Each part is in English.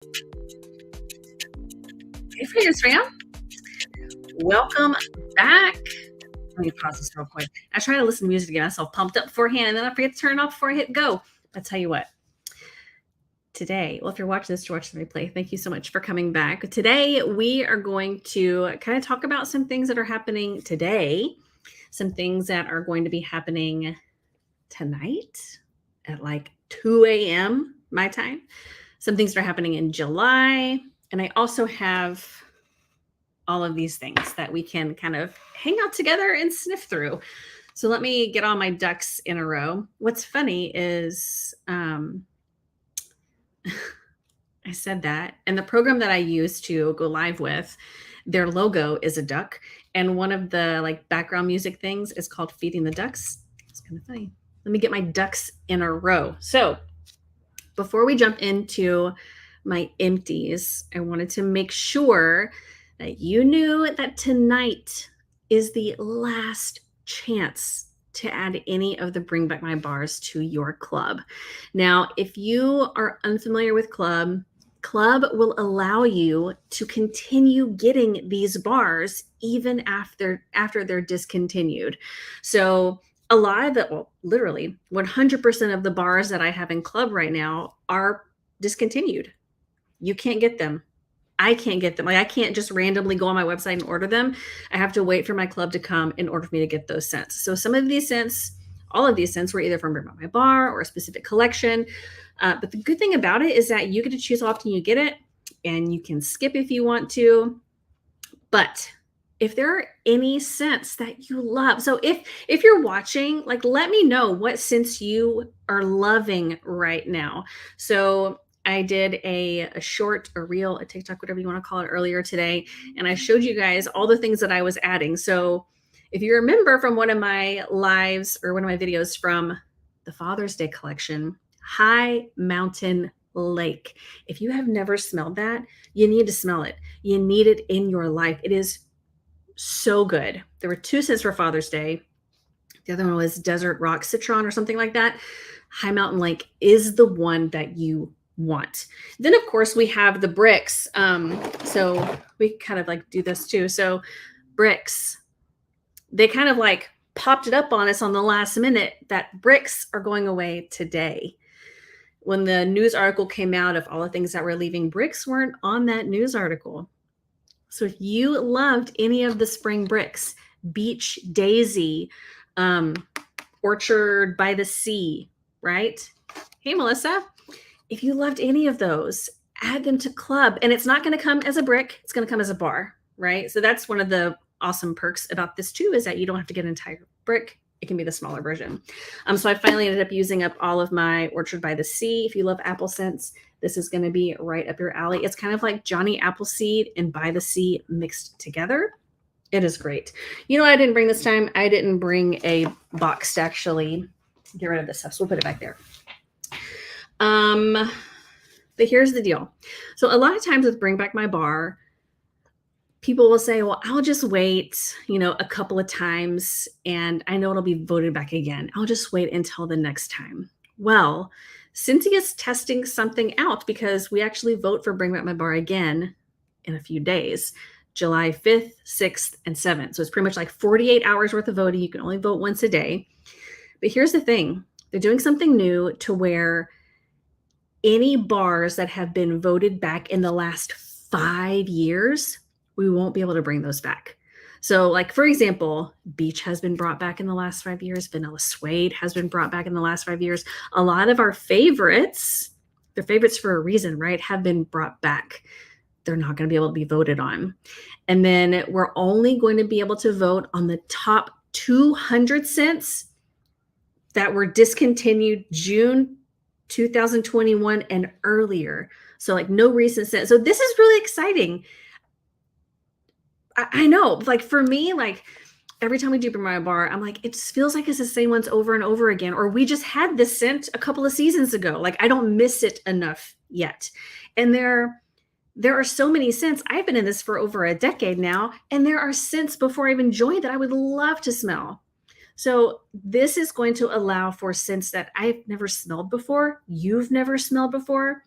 Hey, Fingers fam. Welcome back. Let me pause this real quick. I try to listen to music to get myself pumped up beforehand, and then I forget to turn it off before I hit go. I'll tell you what. Today, well, if you're watching this to watch the replay, thank you so much for coming back. Today, we are going to kind of talk about some things that are happening today, some things that are going to be happening tonight at like 2 a.m. my time, some things that are happening in July. And I also have all of these things that we can kind of hang out together and sniff through. So let me get all my ducks in a row. What's funny is I said that, and the program that I use to go live with, their logo is a duck, and one of the like background music things is called Feeding the Ducks. It's kind of funny. Let me get my ducks in a row. So before we jump into my empties, I wanted to make sure that you knew that tonight is the last chance to add any of the Bring Back My Bars to your club. Now, if you are unfamiliar with Club will allow you to continue getting these bars even after they're discontinued. So a lot of it, well, literally 100% of the bars that I have in Club right now are discontinued. You can't get them. I can't get them. Like I can't just randomly go on my website and order them. I have to wait for my club to come in order for me to get those scents. So some of these scents, all of these scents were either from Bring Back My Bar or a specific collection. But the good thing about it is that you get to choose how often you get it, and you can skip if you want to. But if there are any scents that you love, so if you're watching, like let me know what scents you are loving right now. So I did a short, a reel, a TikTok, whatever you want to call it, earlier today, and I showed you guys all the things that I was adding. So if you remember from one of my lives or one of my videos from the Father's Day collection, High Mountain Lake. If you have never smelled that, you need to smell it. You need it in your life. It is so good. There were two scents for Father's Day. The other one was Desert Rock Citron or something like that. High Mountain Lake is the one that you want. Then of course we have the bricks. So we kind of like do this too. So bricks, they kind of like popped it up on us on the last minute that bricks are going away today. When the news article came out of all the things that were leaving, bricks weren't on that news article. So if you loved any of the spring bricks, Beach Daisy, Orchard by the Sea, right? Hey, Melissa. If you loved any of those, add them to Club. And it's not going to come as a brick. It's going to come as a bar, right? So that's one of the awesome perks about this too, is that you don't have to get an entire brick. It can be the smaller version. So I finally ended up using up all of my Orchard by the Sea. If you love apple scents, this is going to be right up your alley. It's kind of like Johnny Appleseed and By the Sea mixed together. It is great. You know what I didn't bring this time? I didn't bring a box to actually get rid of this stuff. So we'll put it back there. But here's the deal. So a lot of times with Bring Back My Bar, people will say, well, I'll just wait, a couple of times and I know it'll be voted back again. I'll just wait until the next time. Well, Scentsy is testing something out because we actually vote for Bring Back My Bar again in a few days, July 5th, 6th, and 7th. So it's pretty much like 48 hours worth of voting. You can only vote once a day. But here's the thing. They're doing something new to where any bars that have been voted back in the last 5 years, we won't be able to bring those back. So like, for example, Beach has been brought back in the last 5 years. Vanilla Suede has been brought back in the last 5 years. A lot of our favorites, they're favorites for a reason, right, have been brought back. They're not going to be able to be voted on. And then we're only going to be able to vote on the top 200 scents that were discontinued June 2021 and earlier. So like no recent scent. So this is really exciting. I know, like for me, like every time we do Bring My Bar, I'm like, it just feels like it's the same ones over and over again. Or we just had this scent a couple of seasons ago. Like I don't miss it enough yet. And there are so many scents. I've been in this for over a decade now. And there are scents before I even joined that I would love to smell. So this is going to allow for scents that I've never smelled before, you've never smelled before,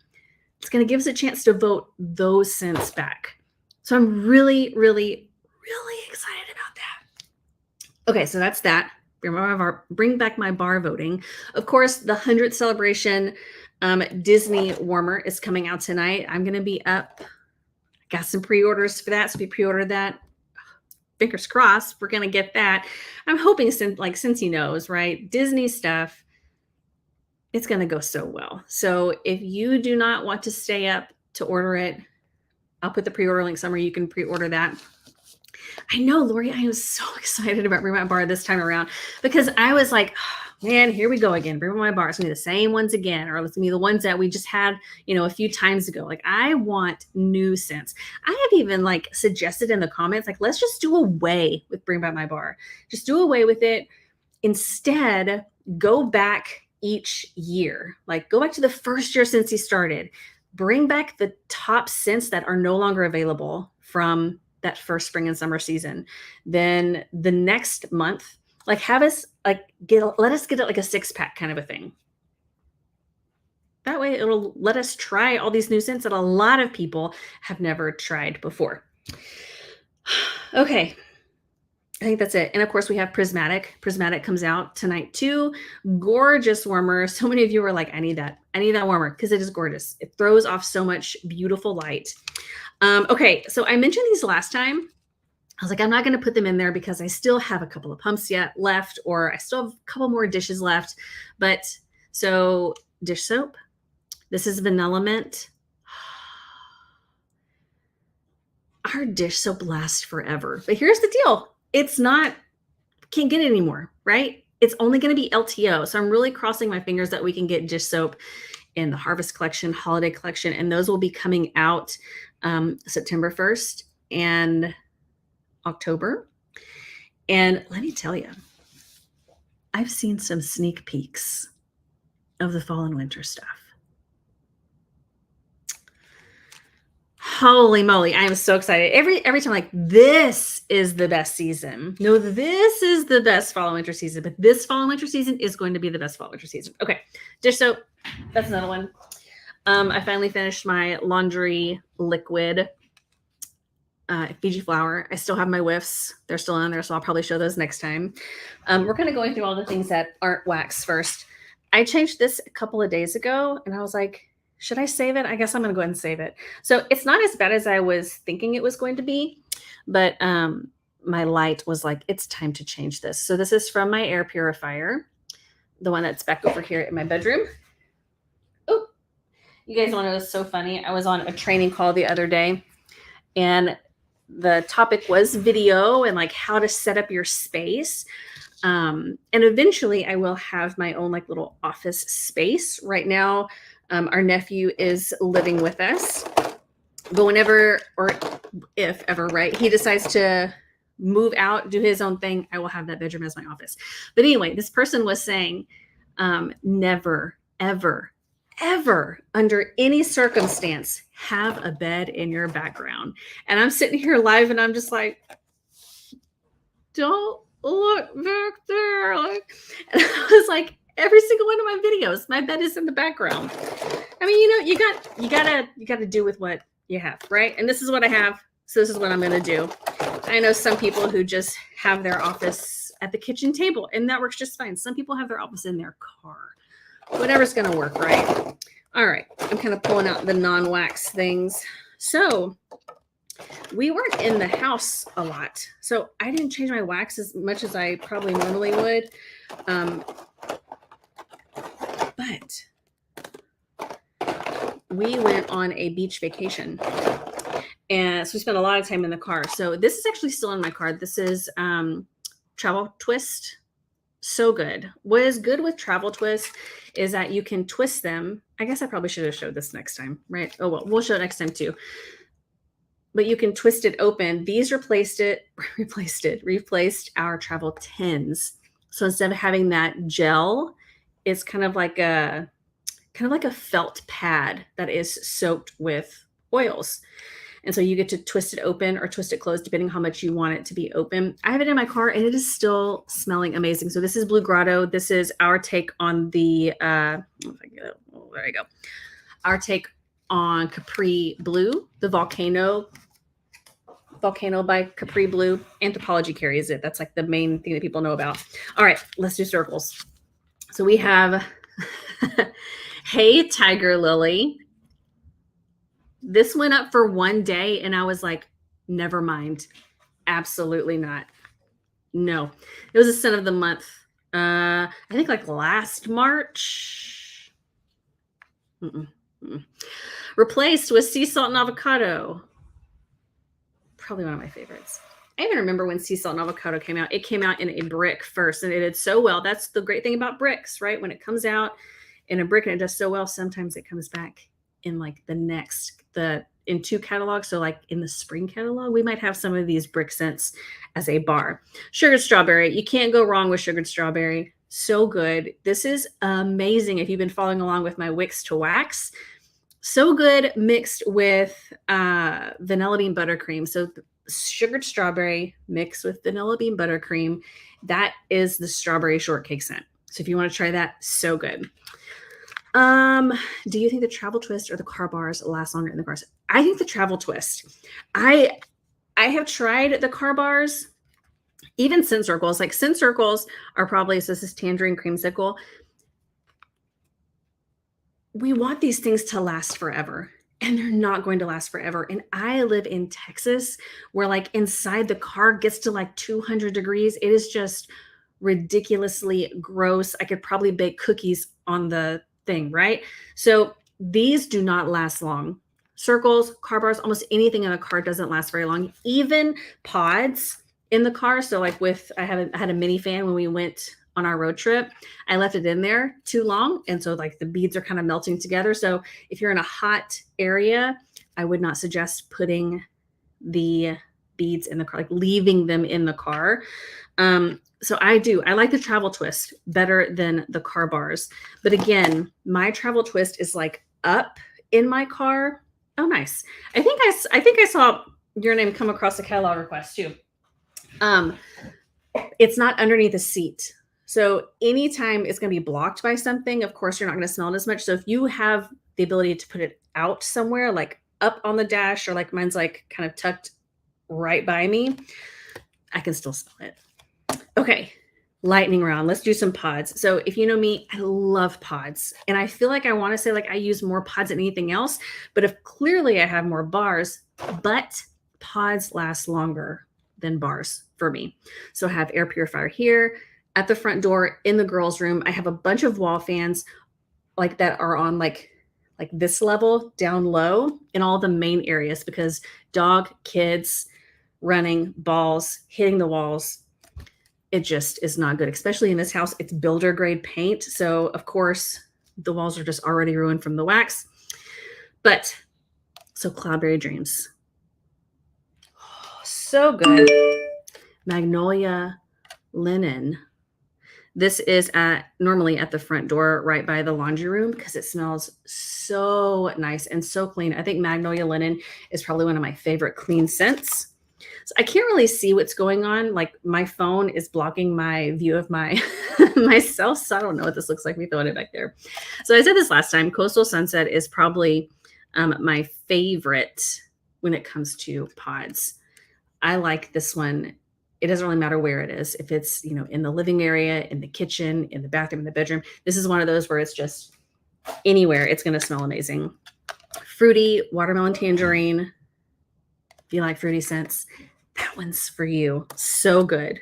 it's going to give us a chance to vote those scents back. So I'm really, really, really excited about that. Okay, so that's that. Bring back my bar voting. Of course, the 100th celebration Disney warmer is coming out tonight. I'm going to be up. Got some pre-orders for that. So if you pre-order that, fingers crossed, we're going to get that. I'm hoping since he knows, right? Disney stuff, it's going to go so well. So if you do not want to stay up to order it, I'll put the pre-order link somewhere. You can pre-order that. I know, Lori, I am so excited about Bring My Bar this time around because I was like, oh, man, here we go again. Bring My Bar. It's going to be the same ones again, or it's going to be the ones that we just had, a few times ago. Like, I want new scents. I have even suggested in the comments, let's just do away with Bring Back My Bar. Just do away with it. Instead, go back each year. Go back to the first year since he started. Bring back the top scents that are no longer available from that first spring and summer season. Then the next month, have us let us get it a 6-pack kind of a thing. That way it'll let us try all these new scents that a lot of people have never tried before. Okay. I think that's it. And of course we have Prismatic. Prismatic comes out tonight too. Gorgeous warmer. So many of you are like, I need that warmer because it is gorgeous. It throws off so much beautiful light. Okay, so I mentioned these last time. I was like, I'm not going to put them in there because I still have a couple of pumps left, or I still have a couple more dishes left. But so dish soap. This is Vanilla Mint. Our dish soap lasts forever. But here's the deal. Can't get it anymore, right? It's only going to be LTO. So I'm really crossing my fingers that we can get dish soap in the Harvest Collection, Holiday Collection, and those will be coming out September 1st and October. And let me tell you, I've seen some sneak peeks of the fall and winter stuff. Holy moly, I am so excited. Every time, this is the best season. No, this is the best fall and winter season, but this fall and winter season is going to be the best fall and winter season. Okay, dish soap, that's another one. I finally finished my laundry liquid Fiji flower. I still have my whiffs. They're still on there, so I'll probably show those next time. We're kind of going through all the things that aren't wax first. I changed this a couple of days ago, and I was like, should I save it? I guess I'm going to go ahead and save it. So it's not as bad as I was thinking it was going to be, but my light was like, it's time to change this. So this is from my air purifier, the one that's back over here in my bedroom. Oh, you guys want to know, it's so funny. I was on a training call the other day, and the topic was video and how to set up your space. And eventually I will have my own little office space. Right now, our nephew is living with us, but whenever, or if ever, right, he decides to move out, do his own thing, I will have that bedroom as my office. But anyway, this person was saying, never, ever, ever, under any circumstance, have a bed in your background. And I'm sitting here live and I'm just like, don't look back there. And I was like, every single one of my videos, my bed is in the background. I mean, you gotta do with what you have, right? And this is what I have, so this is what I'm gonna do. I know some people who just have their office at the kitchen table, and that works just fine. Some people have their office in their car. Whatever's gonna work, right? All right, I'm kind of pulling out the non-wax things. So we weren't in the house a lot, so I didn't change my wax as much as I probably normally would. But we went on a beach vacation, and so we spent a lot of time in the car. So this is actually still in my car. This is Travel Twist. So good. What is good with Travel Twist is that you can twist them. I guess I probably should have showed this next time, right? Oh, well, we'll show it next time too. But you can twist it open. These replaced our Travel Tins. So instead of having that gel, it's kind of like a felt pad that is soaked with oils. And so you get to twist it open or twist it closed, depending on how much you want it to be open. I have it in my car and it is still smelling amazing. So this is Blue Grotto. This is our take on the, there you go. Our take on Capri Blue, the Volcano by Capri Blue. Anthropologie carries it. That's like the main thing that people know about. All right, let's do circles. So we have Hey Tiger Lily. This went up for one day and I was like, never mind. Absolutely not. No. It was a scent of the month. I think like last March. Replaced with sea salt and avocado. Probably one of my favorites. I even remember when sea salt and avocado came out. It came out in a brick first and it did so well. That's the great thing about bricks, right? When it comes out in a brick and it does so well, sometimes it comes back in like in 2 catalogs. So like in the spring catalog, we might have some of these brick scents as a bar. Sugared strawberry. You can't go wrong with sugared strawberry. So good. This is amazing. If you've been following along with my Wicks to Wax, so good mixed with vanilla bean buttercream. So sugared strawberry mixed with vanilla bean buttercream. That is the strawberry shortcake scent. So if you want to try that, so good. Do you think the travel twist or the car bars last longer in the cars? I think the travel twist. I have tried the car bars, even scent circles. Like scent circles are probably, so this is tangerine creamsicle. We want these things to last forever and they're not going to last forever. And I live in Texas where like inside the car gets to like 200 degrees. It is just ridiculously gross. I could probably bake cookies on the thing, right? So these do not last long. Circles, car bars, almost anything in a car doesn't last very long. Even pods in the car. So like I had a mini fan when we went on our road trip. I left it in there too long. And so like the beads are kind of melting together. So if you're in a hot area, I would not suggest putting the beads in the car, like leaving them in the car. So I like the travel twist better than the car bars. But again, my travel twist is like up in my car. Oh, nice. I think I saw your name come across the catalog request too. It's not underneath the seat. So anytime it's going to be blocked by something, of course, you're not going to smell it as much. So if you have the ability to put it out somewhere, like up on the dash, or like mine's like kind of tucked right by me, I can still smell it. Okay, lightning round. Let's do some pods. So if you know me, I love pods. And I feel like I want to say like I use more pods than anything else. But if clearly I have more bars, but pods last longer than bars for me. So I have air purifier here. At the front door in the girls' room, I have a bunch of wall fans like that are on like this level down low in all the main areas because dog, kids, running, balls, hitting the walls, it just is not good. Especially in this house, it's builder grade paint. So of course the walls are just already ruined from the wax. But so Cloudberry Dreams. Oh, so good. Magnolia Linen. This is normally at the front door right by the laundry room because it smells so nice and so clean. I think Magnolia Linen is probably one of my favorite clean scents. So I can't really see what's going on. Like my phone is blocking my view of my myself. So I don't know what this looks like. Me throwing it back there. So I said this last time, Coastal Sunset is probably my favorite when it comes to pods. I like this one. It doesn't really matter where it is. If it's, in the living area, in the kitchen, in the bathroom, in the bedroom, this is one of those where it's just anywhere. It's going to smell amazing. Fruity, watermelon, tangerine. If you like fruity scents, that one's for you. So good.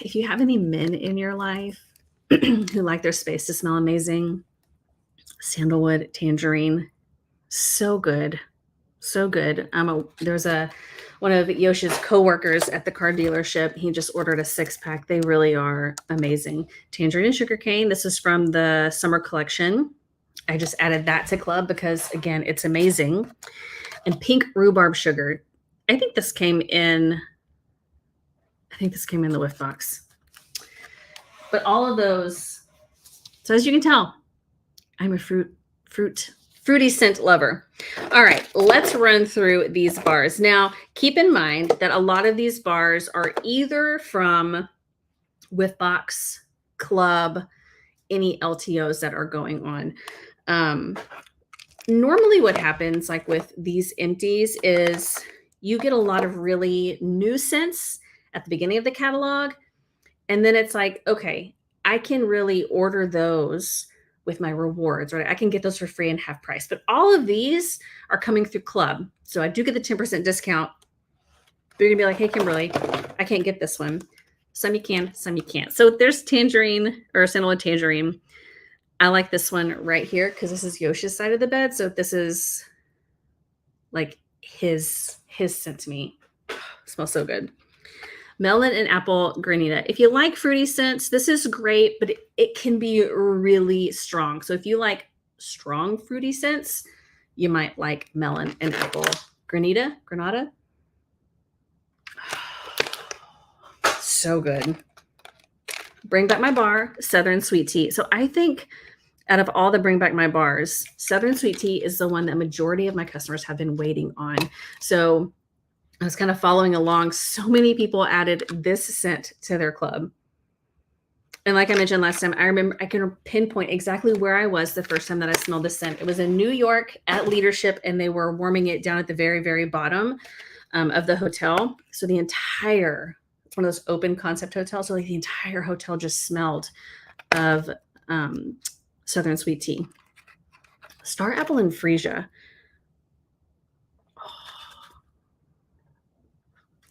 If you have any men in your life who like their space to smell amazing, sandalwood, tangerine, so good. So good. There's one of Yosh's coworkers at the car dealership. He just ordered a 6-pack. They really are amazing. Tangerine and sugarcane. This is from the summer collection. I just added that to club because again, it's amazing. And pink rhubarb sugar. I think this came in the whiff box. But all of those. So as you can tell, I'm a fruity scent lover. All right, let's run through these bars. Now, keep in mind that a lot of these bars are either from Whiff Box, Club, any LTOs that are going on. Normally what happens like with these empties is you get a lot of really new scents at the beginning of the catalog. And then it's like, okay, I can really order those with my rewards, right? I can get those for free and half price. But all of these are coming through Club. So I do get the 10% discount. They're gonna be like, hey, Kimberly, I can't get this one. Some you can, some you can't. So there's tangerine or sandalwood tangerine. I like this one right here because this is Yoshi's side of the bed. So this is like his scent to me. Smells so good. Melon and apple granita. If you like fruity scents, this is great, but it can be really strong. So if you like strong fruity scents, you might like melon and apple granita. So good. Bring Back My Bar, Southern Sweet Tea. So I think out of all the Bring Back My Bars, Southern Sweet Tea is the one that majority of my customers have been waiting on. So I was kind of following along. So many people added this scent to their club. And like I mentioned last time, I remember I can pinpoint exactly where I was the first time that I smelled this scent. It was in New York at Leadership, and they were warming it down at the very, very bottom of the hotel. So the entire, it's one of those open concept hotels. So like the entire hotel just smelled of Southern Sweet Tea. Star Apple and Freesia.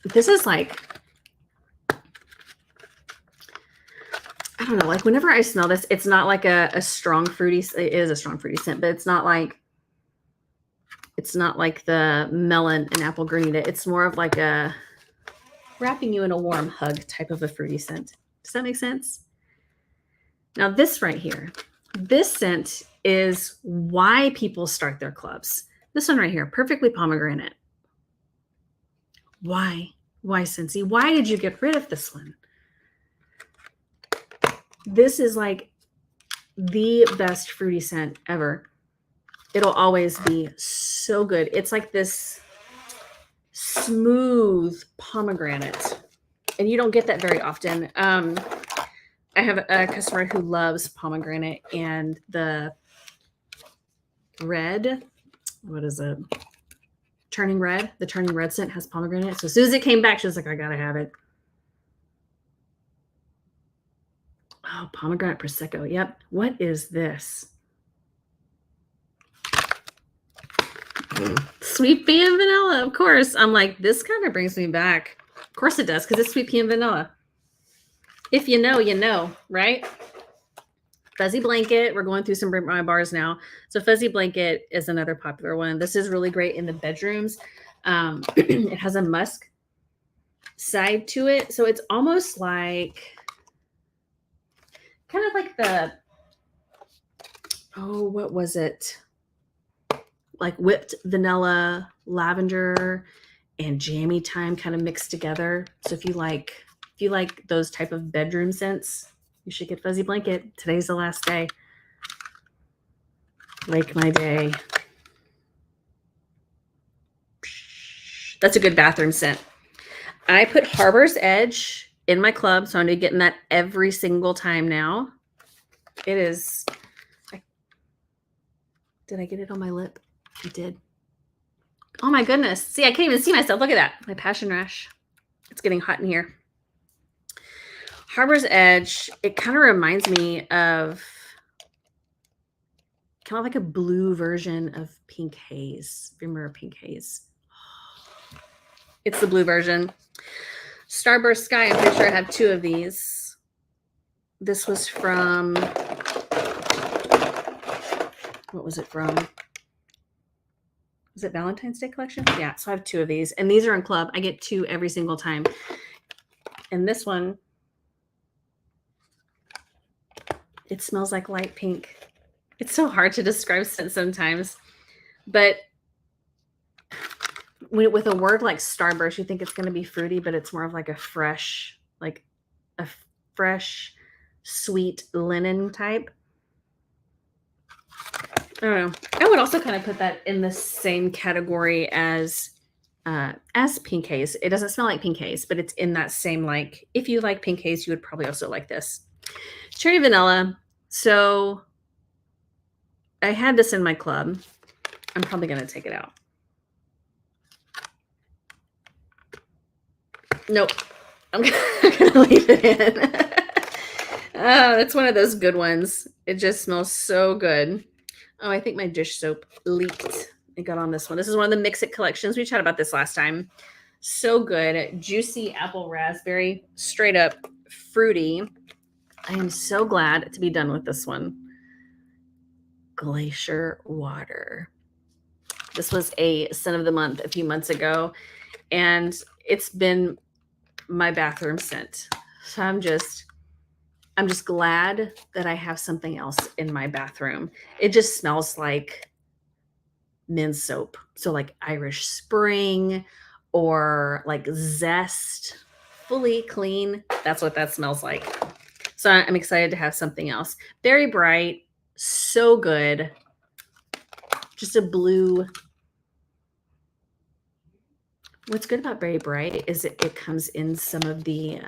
This is like, I don't know, like whenever I smell this, it's not like a strong fruity, it is a strong fruity scent, but it's not like the melon and apple granita. It's more of like a wrapping you in a warm hug type of a fruity scent. Does that make sense? Now this right here, this scent is why people start their clubs. This one right here, Perfectly Pomegranate. Why? Why, Scentsy? Why did you get rid of this one? This is like the best fruity scent ever. It'll always be so good. It's like this smooth pomegranate, and you don't get that very often. I have a customer who loves pomegranate, and the red, what is it? Turning Red. The Turning Red scent has pomegranate. So as soon as it came back, she was like, I gotta have it. Oh, pomegranate Prosecco. Yep. What is this? Sweet pea and vanilla, of course. I'm like, this kind of brings me back. Of course it does, because it's sweet pea and vanilla. If you know, you know, right? Fuzzy Blanket. We're going through some Bring Back My Bars now. So Fuzzy Blanket is another popular one. This is really great in the bedrooms. It has a musk side to it. So it's almost like, kind of like the, oh, what was it? Like whipped vanilla, lavender, and jammy time kind of mixed together. So if you like those type of bedroom scents, you should get Fuzzy Blanket. Today's the last day. Make my day. That's a good bathroom scent. I put Harbor's Edge in my club, so I'm gonna be getting that every single time now. It is. Did I get it on my lip? I did. Oh my goodness. See, I can't even see myself. Look at that. My passion rash. It's getting hot in here. Harbor's Edge, it kind of reminds me of kind of like a blue version of Pink Haze. Remember Pink Haze? It's the blue version. Starburst Sky, I'm pretty sure I have two of these. This was from, what was it from? Was it Valentine's Day collection? Yeah, so I have two of these. And these are in club. I get two every single time. And this one, it smells like light pink. It's so hard to describe scent sometimes. But with a word like Starburst, you think it's going to be fruity, but it's more of like a fresh, sweet linen type. I don't know. I would also kind of put that in the same category as Pink Haze. It doesn't smell like Pink Haze, but it's in that same, like, if you like Pink Haze, you would probably also like this. Cherry Vanilla. So I had this in my club. I'm probably going to take it out. Nope. I'm going to leave it in. Oh, that's one of those good ones. It just smells so good. Oh, I think my dish soap leaked. It got on this one. This is one of the Mix It collections. We chatted about this last time. So good. Juicy apple raspberry, straight up fruity. I am so glad to be done with this one. Glacier water. This was a scent of the month a few months ago, and it's been my bathroom scent. So I'm just glad that I have something else in my bathroom. It just smells like men's soap. So like Irish Spring or like Zest, fully clean. That's what that smells like. So I'm excited to have something else. Very bright, so good. Just a blue. What's good about Very Bright is it comes in some of the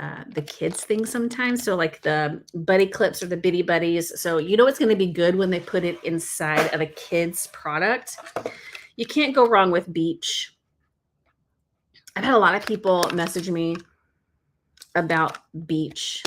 kids things sometimes. So like the buddy clips or the bitty buddies. So you know it's going to be good when they put it inside of a kid's product. You can't go wrong with Beach. I've had a lot of people message me about Beach.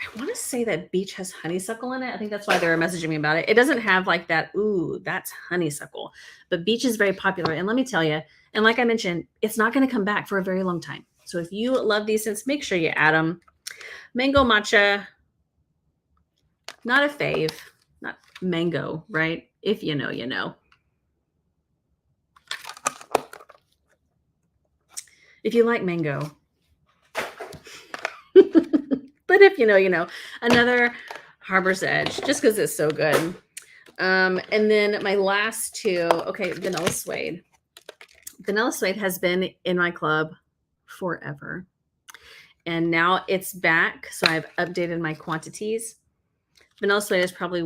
I want to say that Beach has honeysuckle in it. I think that's why they were messaging me about it. It doesn't have like that, ooh, that's honeysuckle. But Beach is very popular. And let me tell you, and like I mentioned, it's not going to come back for a very long time. So if you love these scents, make sure you add them. Mango matcha, not a fave, not mango, right? If you know, you know. If you like mango. But if you know, you know. Another Harbor's Edge, just because it's so good. And then my last two, okay, Vanilla Suede. Vanilla Suede has been in my club forever. And now it's back, so I've updated my quantities. Vanilla Suede is probably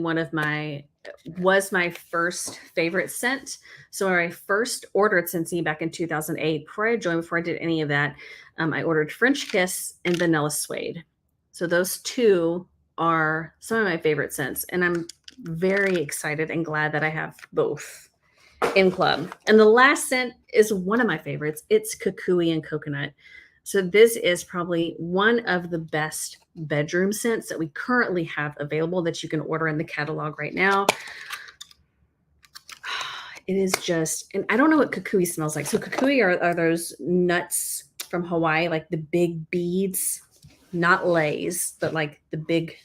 was my first favorite scent. So when I first ordered Scentsy back in 2008, before I did any of that, I ordered French Kiss and Vanilla Suede. So those two are some of my favorite scents, and I'm very excited and glad that I have both in club. And the last scent is one of my favorites. It's Kukui and Coconut. So this is probably one of the best bedroom scents that we currently have available that you can order in the catalog right now. It is just, and I don't know what Kukui smells like. So Kukui are those nuts from Hawaii, like the big beads, not Lays, but like the big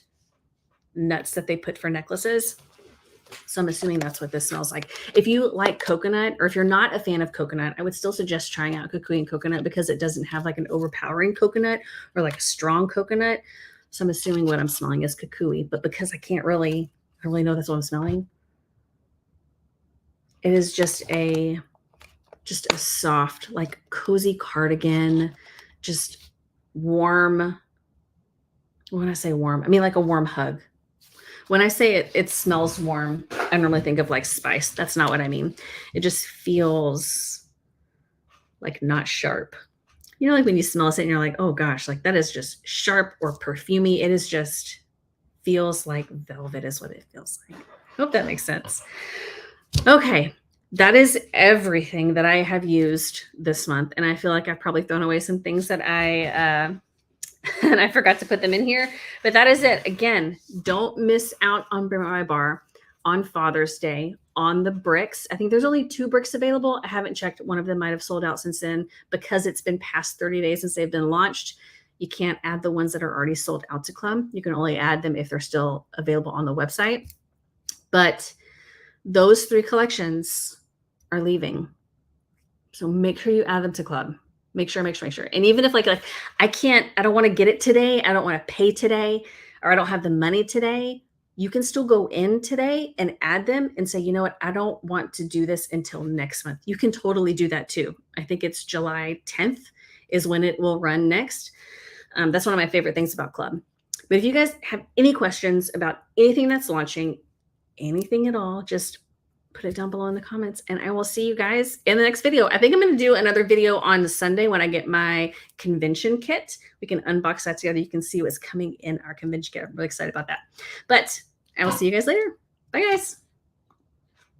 nuts that they put for necklaces. So I'm assuming that's what this smells like. If you like coconut, or if you're not a fan of coconut, I would still suggest trying out Kukui and Coconut because it doesn't have like an overpowering coconut or like a strong coconut. So I'm assuming what I'm smelling is Kukui, but because I can't really know that's what I'm smelling, it is just a soft, like cozy cardigan, just warm. When I say warm, I mean like a warm hug. When I say it smells warm, I normally think of like spice. That's not what I mean. It just feels like not sharp. You know, like when you smell it and you're like, oh gosh, like that is just sharp or perfumey. It is just feels like velvet is what it feels like. Hope that makes sense. Okay. That is everything that I have used this month. And I feel like I've probably thrown away some things that and I forgot to put them in here, but that is it. Again, don't miss out on Bring My Bar on Father's Day on the bricks. I think there's only 2 bricks available. I haven't checked. One of them might have sold out since then because it's been past 30 days since they've been launched. You can't add the ones that are already sold out to club. You can only add them if they're still available on the website. But those 3 collections are leaving. So make sure you add them to club. Make sure. And even if like I don't want to get it today, I don't want to pay today, or I don't have the money today, you can still go in today and add them and say, you know what, I don't want to do this until next month. You can totally do that too. I think it's July 10th is when it will run next. That's one of my favorite things about club. But if you guys have any questions about anything that's launching, anything at all, just put it down below in the comments, and I will see you guys in the next video. I think I'm going to do another video on Sunday when I get my convention kit. We can unbox that together. You can see what's coming in our convention kit. I'm really excited about that. But I will see you guys later. Bye, guys.